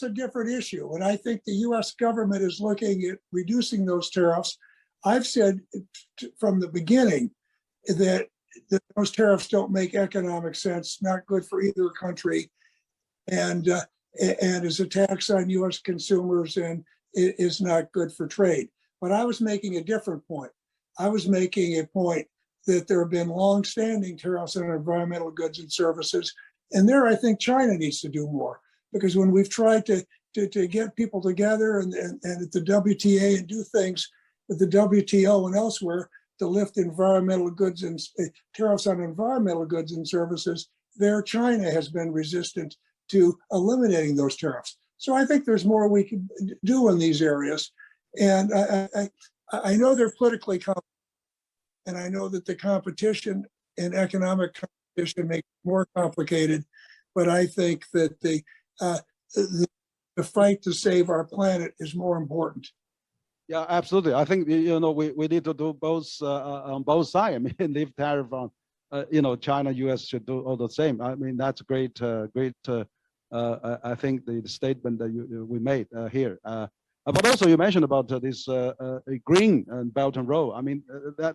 a different issue. And I think the US government is looking at reducing those tariffs. I've said from the beginning that those tariffs don't make economic sense, not good for either country, and is a tax on US consumers and is not good for trade. But I was making a different point. I was making a point that there have been long-standing tariffs on environmental goods and services. And there, I think China needs to do more, because when we've tried to get people together and at the WTA and do things with the WTO and elsewhere to lift environmental goods and tariffs on environmental goods and services, there China has been resistant to eliminating those tariffs. So I think there's more we can do in these areas. And I know they're politically complicated, and I know that the competition and economic competition make it more complicated, but I think that the fight to save our planet is more important. Yeah, absolutely. I think, you know, we need to do both on both sides. I mean, leave tariff on, you know, China, US should do all the same. I mean, that's great, I think the statement that we made here. But also you mentioned about this green Belt and Road. I mean,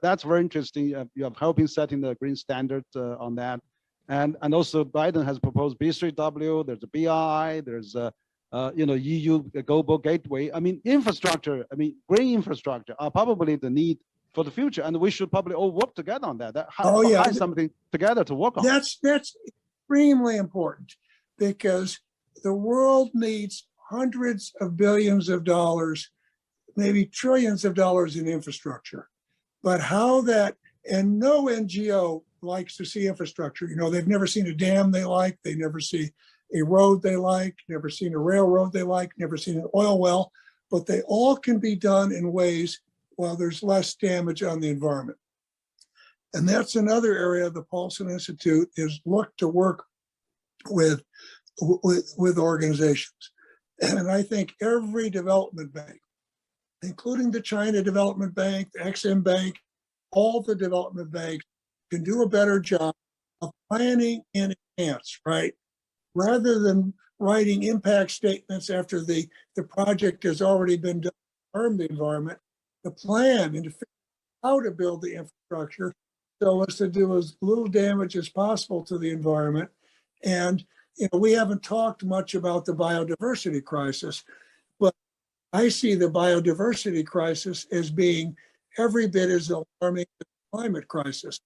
that's very interesting. You have helping setting the green standard on that. And also Biden has proposed B3W, there's a BRI, there's you know, EU global gateway. I mean, infrastructure, I mean, green infrastructure are probably the need for the future, and we should probably all work together on that. Find something together to work on. That's extremely important, because the world needs hundreds of billions of dollars, maybe trillions of dollars in infrastructure. But how that, and no NGO likes to see infrastructure. You know, they've never seen a dam they like, they never see a road they like, never seen a railroad they like, never seen an oil well, but they all can be done in ways while there's less damage on the environment. And that's another area the Paulson Institute is looked to work with organizations. And I think every development bank, including the China Development Bank, the Exim Bank, all the development banks can do a better job of planning in advance, right? Rather than writing impact statements after the project has already been done to harm the environment, to plan and to figure out how to build the infrastructure so as to do as little damage as possible to the environment. And you know, we haven't talked much about the biodiversity crisis, but I see the biodiversity crisis as being every bit as alarming as the climate crisis,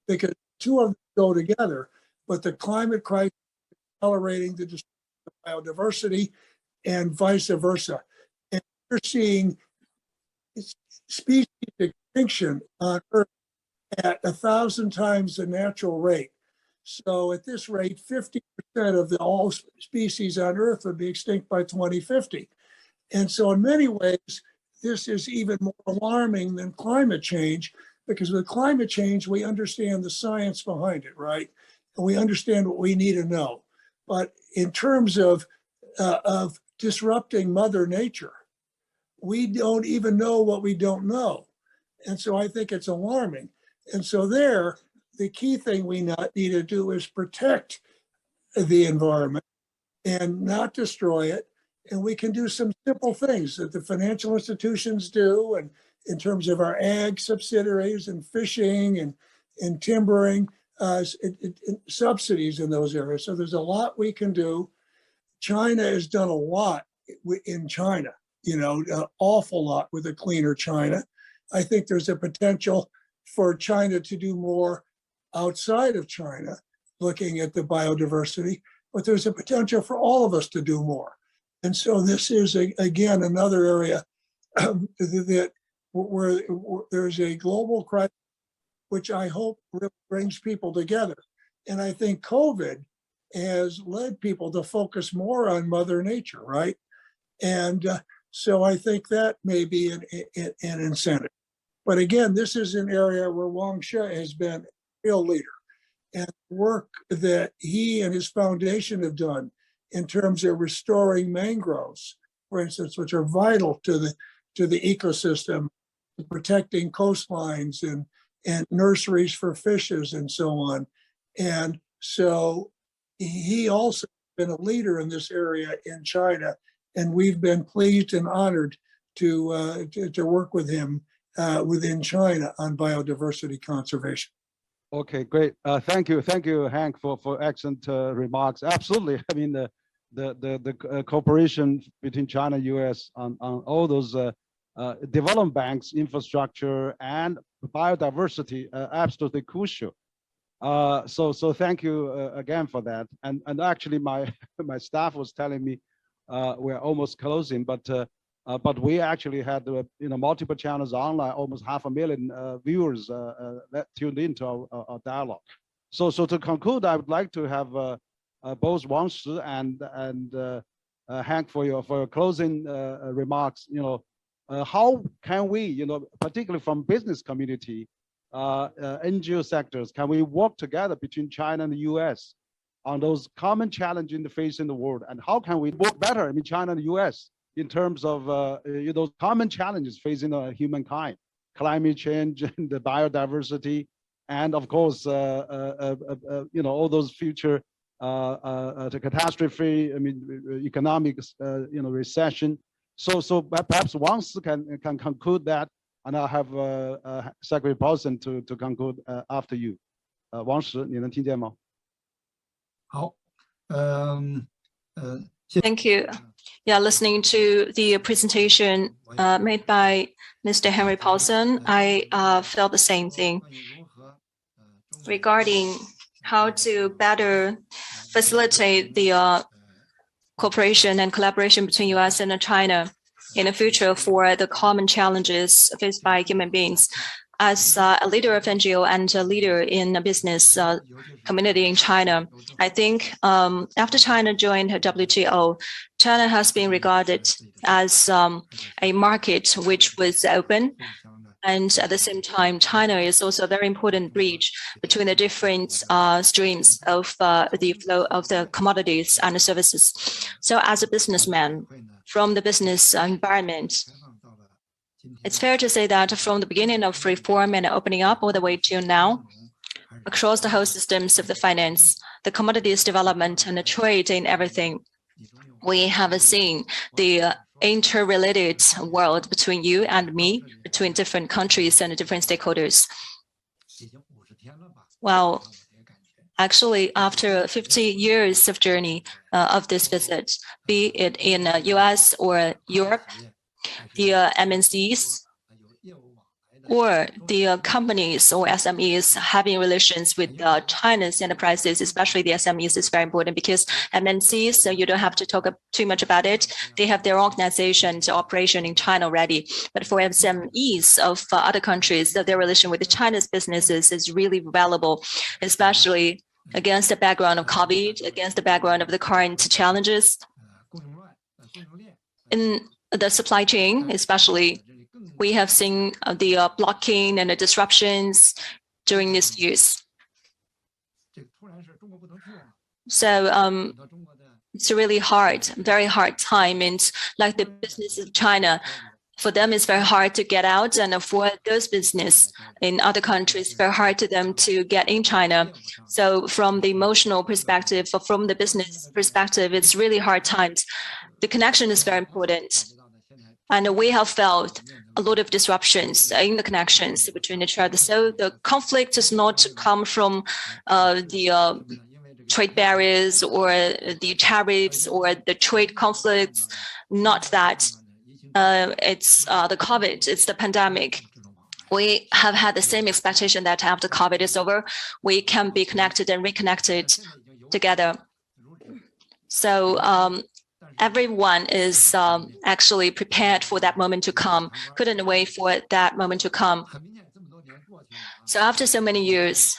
because two of them go together. But the climate crisis is accelerating the destruction of biodiversity and vice versa. And we're seeing species extinction on Earth at 1,000 times the natural rate. So at this rate, 50% of all species on Earth would be extinct by 2050. And so in many ways, this is even more alarming than climate change, because with climate change, we understand the science behind it, right? And we understand what we need to know. But in terms of disrupting Mother Nature, we don't even know what we don't know. And so I think it's alarming. And so the key thing we need to do is protect the environment and not destroy it. And we can do some simple things that the financial institutions do, and in terms of our ag subsidiaries and fishing and timbering, subsidies in those areas. So there's a lot we can do. China has done a lot in China, you know, an awful lot with a cleaner China. I think there's a potential for China to do more outside of China, looking at the biodiversity, but there's a potential for all of us to do more. And so this is, again, another area that where there's a global crisis, which I hope really brings people together. And I think COVID has led people to focus more on Mother Nature, right? And so I think that may be an incentive. But again, this is an area where Wang Huiyao has been real leader, and work that he and his foundation have done in terms of restoring mangroves, for instance, which are vital to the ecosystem, protecting coastlines and nurseries for fishes and so on. And so he also has been a leader in this area in China, and we've been pleased and honored to work with him within China on biodiversity conservation. Okay, great. Thank you, Hank, for excellent remarks. Absolutely. I mean, the cooperation between China and U.S. on all those development banks, infrastructure, and biodiversity, absolutely crucial. So thank you again for that. And actually, my staff was telling me we're almost closing, but we actually had multiple channels online, almost 500,000 viewers that tuned into our dialogue. So to conclude, I would like to have both Wang Shi and Hank for your closing remarks. How can we, particularly from business community, NGO sectors, can we work together between China and the U.S. on those common challenges in the face in the world, and how can we work better, China and the U.S. in terms of those common challenges facing humankind, climate change and the biodiversity, and of course, all those future the catastrophe, economic, recession. So perhaps Wang Shi can conclude that, and I'll have Secretary Paulson to conclude after you. Wang Shi, 你能听见吗？ 好， Thank you. Yeah, listening to the presentation made by Mr. Henry Paulson, I felt the same thing regarding how to better facilitate the cooperation and collaboration between U.S. and China in the future for the common challenges faced by human beings. As a leader of NGO and a leader in the business community in China, I think after China joined WTO, China has been regarded as a market which was open. And at the same time, China is also a very important bridge between the different streams of the flow of the commodities and the services. So as a businessman, from the business environment, it's fair to say that from the beginning of reform and opening up all the way to now, across the whole systems of the finance, the commodities development and the trade and everything, we have seen the interrelated world between you and me, between different countries and different stakeholders. Well, actually, after 50 years of journey of this visit, be it in US or Europe, the MNCs or the companies or SMEs having relations with China's enterprises, especially the SMEs, is very important because MNCs, so you don't have to talk too much about it. They have their organizations operation in China already. But for SMEs of other countries, their relation with China's businesses is really valuable, especially against the background of COVID, against the background of the current challenges. In the supply chain, especially, we have seen the blocking and the disruptions during these years. So it's a really hard, very hard time. And like the business of China, for them, it's very hard to get out. And for those business in other countries, very hard to them to get in China. So from the emotional perspective, or from the business perspective, it's really hard times. The connection is very important. And we have felt a lot of disruptions in the connections between each other. So the conflict does not come from the trade barriers or the tariffs or the trade conflicts, not that. It's the COVID, it's the pandemic. We have had the same expectation that after COVID is over, we can be connected and reconnected together. So everyone is actually prepared for that moment to come, couldn't wait for that moment to come. So after so many years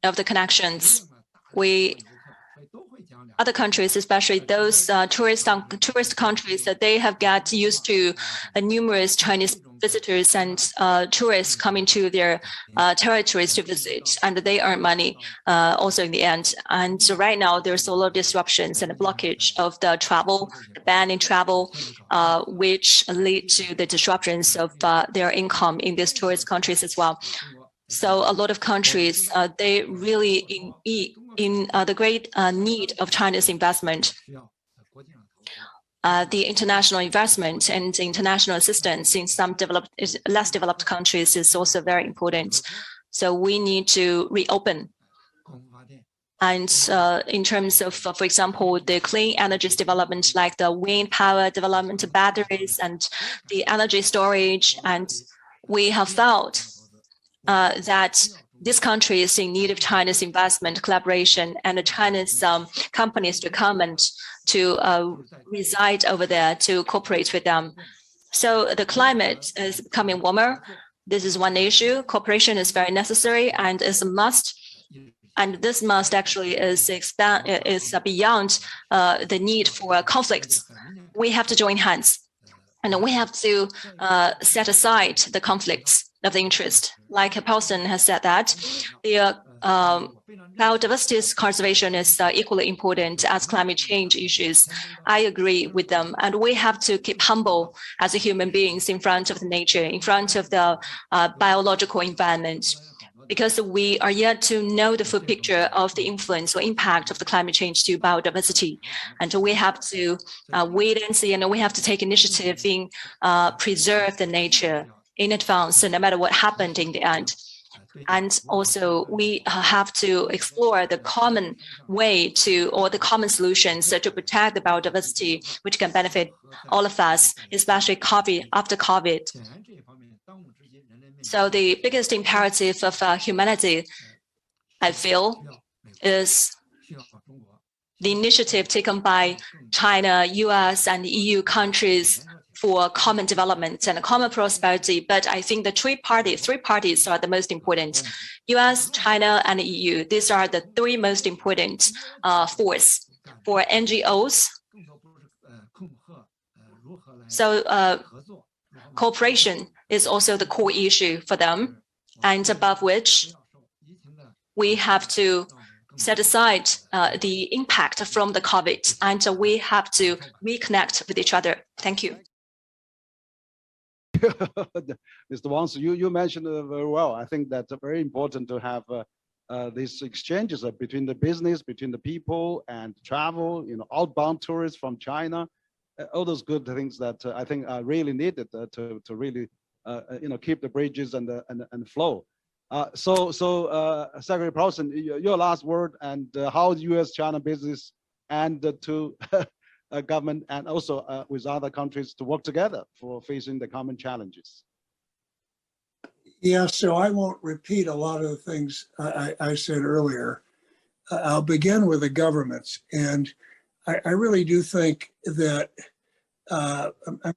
of the connections, other countries, especially those tourist countries, that they have got used to numerous Chinese visitors and tourists coming to their territories to visit, and they earn money also in the end. And so right now, there's a lot of disruptions and a blockage of the travel, the ban in travel, which lead to the disruptions of their income in these tourist countries as well. So a lot of countries, they really in the great need of China's investment. the international investment and international assistance in some less developed countries is also very important. So we need to reopen. And in terms of, for example, the clean energies development, like the wind power development, batteries, and the energy storage, and we have felt that this country is in need of China's investment, collaboration, and China's companies to come and to reside over there, to cooperate with them. So the climate is becoming warmer. This is one issue. Cooperation is very necessary and is a must. And this must actually is beyond the need for conflicts. We have to join hands, and we have to set aside the conflicts of the interest. Like Paulson has said that the biodiversity conservation is equally important as climate change issues. I agree with them, and we have to keep humble as human beings in front of the nature, in front of the biological environment, because we are yet to know the full picture of the influence or impact of the climate change to biodiversity. And we have to wait and see, and we have to take initiative in preserve the nature in advance, no matter what happened in the end. And also we have to explore the common way to, or the common solutions to protect the biodiversity, which can benefit all of us, especially after COVID. So the biggest imperative of humanity, I feel, is the initiative taken by China, US, and EU countries for common development and common prosperity. But I think the three parties are the most important. US, China, and EU. These are the three most important force for NGOs. So cooperation is also the core issue for them, and above which we have to set aside the impact from the COVID, and we have to reconnect with each other. Thank you. Mr. Wang, so you mentioned it very well. I think that's very important to have these exchanges between the business, between the people, and travel, outbound tourists from China, all those good things that I think are really needed to really keep the bridges and flow. So Secretary Paulson, your last word, and how U.S.-China business and to government and also with other countries to work together for facing the common challenges. Yeah, so I won't repeat a lot of the things I said earlier. I'll begin with the governments, and I really do think that I'm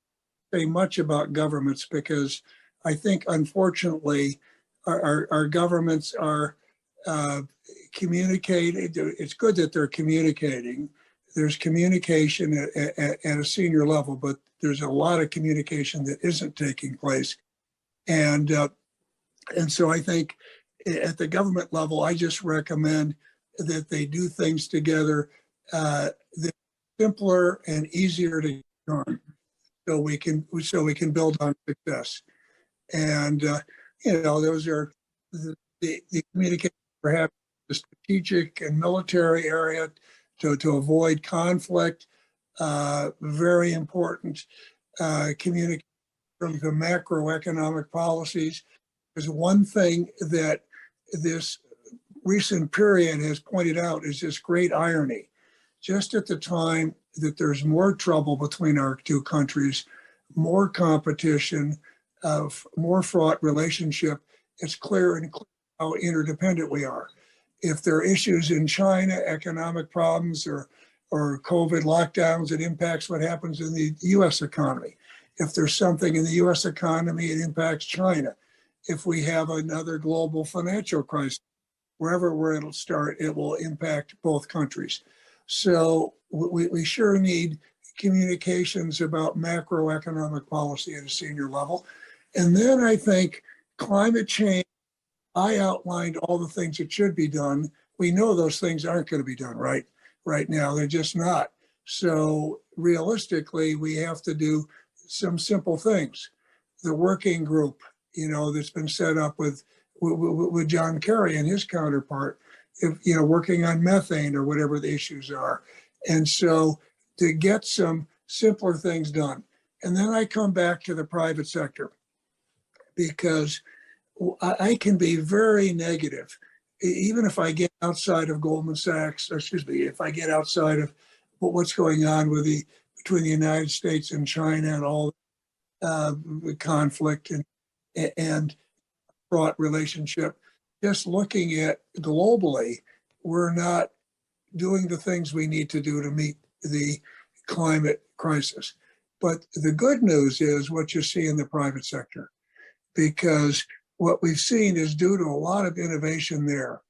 saying much about governments because I think, unfortunately, our governments are communicating. It's good that they're communicating. There's communication at a senior level, but there's a lot of communication that isn't taking place. And so I think at the government level, I just recommend that they do things together that are simpler and easier to get on, so we can build on success. And those are the communication, perhaps the strategic and military area to avoid conflict. Very important. Communication from the macroeconomic policies. Because one thing that this recent period has pointed out is this great irony. Just at the time that there's more trouble between our two countries, more competition, more fraught relationship, it's clear how interdependent we are. If there are issues in China, economic problems or COVID lockdowns, it impacts what happens in the US economy. If there's something in the US economy, it impacts China. If we have another global financial crisis, where it'll start, it will impact both countries. So we sure need communications about macroeconomic policy at a senior level. And then I think climate change, I outlined all the things that should be done. We know those things aren't going to be done right now. They're just not. So realistically, we have to do some simple things. The working group, that's been set up with John Kerry and his counterpart, working on methane or whatever the issues are. And so to get some simpler things done. And then I come back to the private sector because I can be very negative. Even if I get outside of Goldman Sachs, or excuse me, if I get outside of what's going on with between the United States and China and all the conflict and fraught relationship, just looking at globally, we're not doing the things we need to do to meet the climate crisis. But the good news is what you see in the private sector, because what we've seen is due to a lot of innovation there.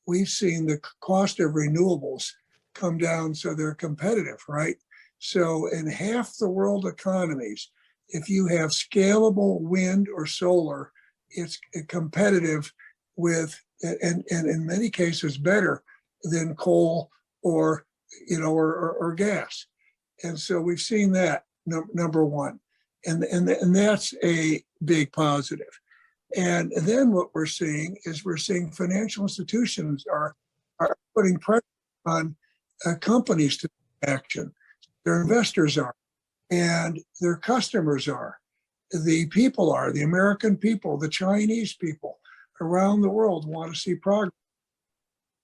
We've seen the cost of renewables come down so they're competitive, right? So in half the world economies, if you have scalable wind or solar, it's competitive with, and in many cases better than coal or, or gas. And so we've seen that, number one. And that's a big positive. And then what we're seeing is financial institutions are putting pressure on companies to take action. Their investors are, and their customers are. The people are, the American people, the Chinese people around the world want to see progress.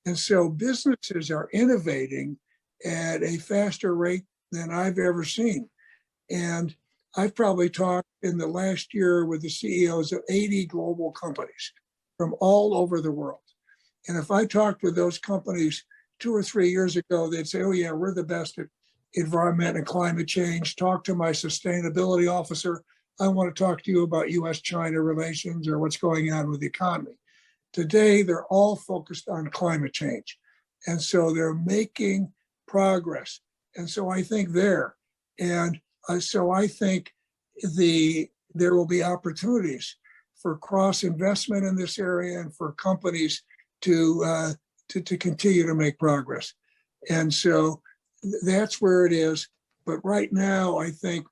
And so businesses are innovating at a faster rate than I've ever seen. And I've probably talked in the last year with the CEOs of 80 global companies from all over the world. And if I talked with those companies 2 or 3 years ago, they'd say, oh yeah, we're the best at environment and climate change. Talk to my sustainability officer. I want to talk to you about US-China relations or what's going on with the economy. Today, they're all focused on climate change. And so they're making progress. And so I think so I think there will be opportunities for cross investment in this area and for companies to continue to make progress. And so that's where it is. But right now, I think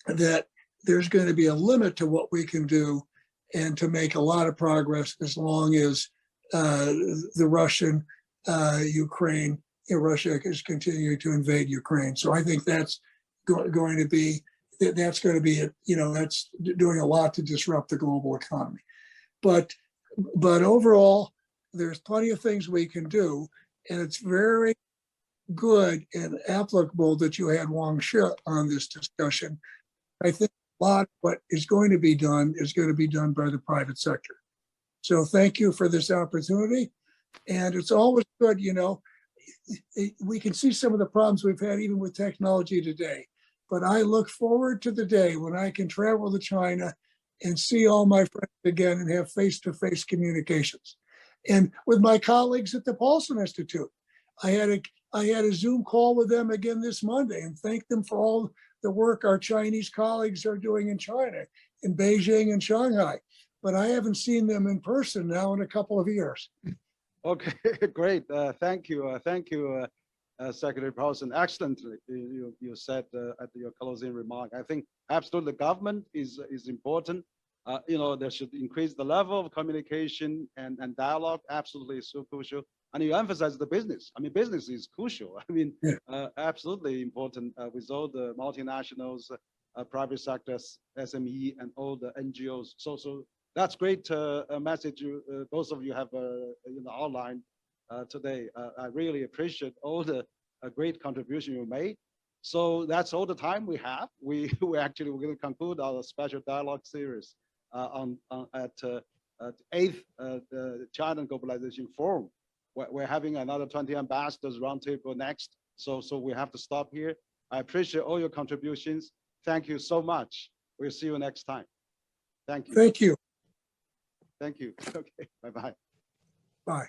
that there's going to be a limit to what we can do and to make a lot of progress as long as the Russian, Ukraine, Russia is continuing to invade Ukraine. So I think that's going to be, that's doing a lot to disrupt the global economy. But overall, there's plenty of things we can do, and it's very good and applicable that you had Wang Huiyao on this discussion. I think a lot of what is going to be done by the private sector. So thank you for this opportunity. And it's always good, we can see some of the problems we've had even with technology today. But I look forward to the day when I can travel to China and see all my friends again and have face-to-face communications. And with my colleagues at the Paulson Institute, I had a Zoom call with them again this Monday and thank them for all the work our Chinese colleagues are doing in China, in Beijing and Shanghai. But I haven't seen them in person now in a couple of years. Okay, great. Thank you. Thank you, Secretary Paulson. Excellently, you said at your closing remark. I think absolutely government is important. They should increase the level of communication and dialogue. Absolutely so crucial. And you emphasize the business. I mean, business is crucial. I mean, absolutely important with all the multinationals, private sectors, SME, and all the NGOs. So that's great message both of you have outlined today. I really appreciate all the great contribution you made. So that's all the time we have. We're going to conclude our special dialogue series at 8th China Globalization Forum. We're having another 20 ambassadors roundtable next. So we have to stop here. I appreciate all your contributions. Thank you so much. We'll see you next time. Thank you. Thank you. Thank you. Okay, bye-bye. Bye.